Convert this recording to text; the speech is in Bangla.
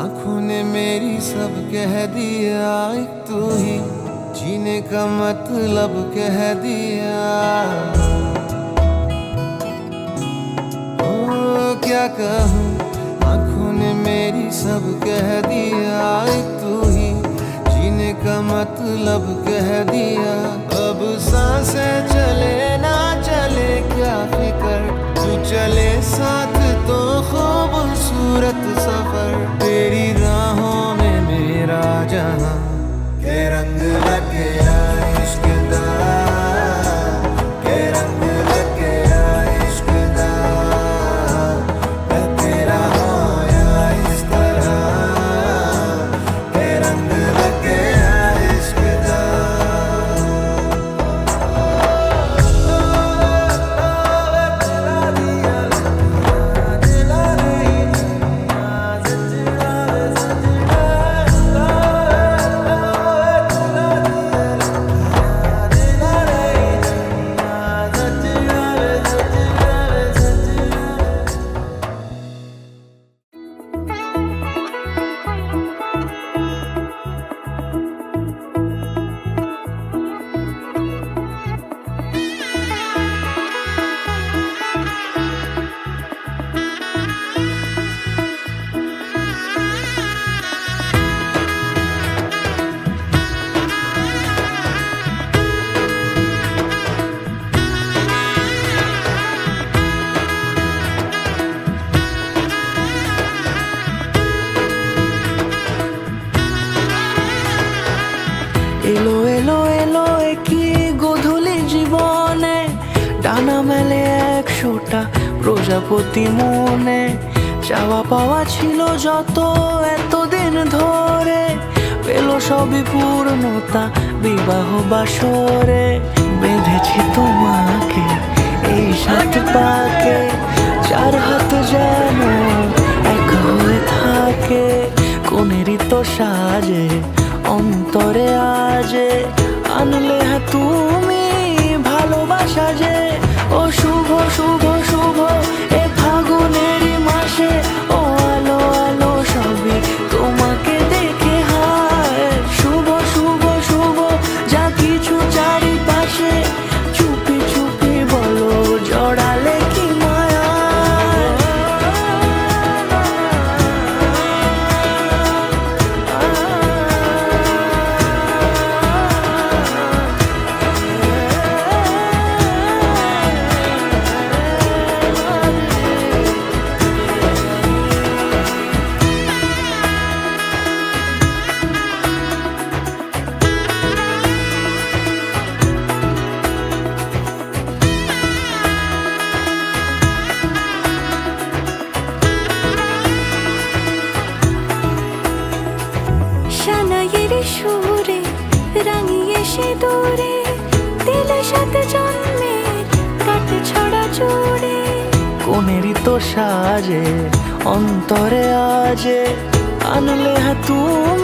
आंखों ने मेरी सब कह दिया, एक तू ही जीने का मतलब कह दिया। ओ क्या कहूँ, आंखों ने मेरी सब कह दिया, एक तू ही जीने का मतलब कह दिया। अब सांसें चले ना चले क्या फिकर, तू चले साथ तो खूबसूरत सफर। तेरी राहों में मेरा जहां के रंग लगे इश्क दा, के रंग लगे इश्क दा। मैं तेरा होया इस तरह, के रंग लगे इश्क दा। এলো এলো এলো একই গধূলি জীবনে, ডানা মেলে 100টা প্রজাপতি মনে। চাওয়া পাওয়া ছিল যত এতদিন ধরে, পেল সবই পূর্ণতা বিবাহ বাসরে। বেঁধেছি তোমাকে এই 7 পাকে, 4 হাত যেন এক হয়ে থাকে। কোনেরই তো সাজে অন্তরে আজে, আনলে হ্যাঁ তুমি ভালোবাসা যে। ও শুভ শুভ শুভ এ ফাগুনেরই মাসে, ও আলো আলো সবই তোমাকে দেখে হায়। শুভ শুভ শুভ যা কিছু চারিপাশে, চুপি চুপি বলো জড়ালে কি মায়া। শানাইয়ের সুরে রাঙিয়ে সে দূরে, দিলে 7 জন্মের কাট ছড়া জুড়ে। কোনেরই তো সাজে অন্তরে আজে, আনলে হ্যাঁ তুমি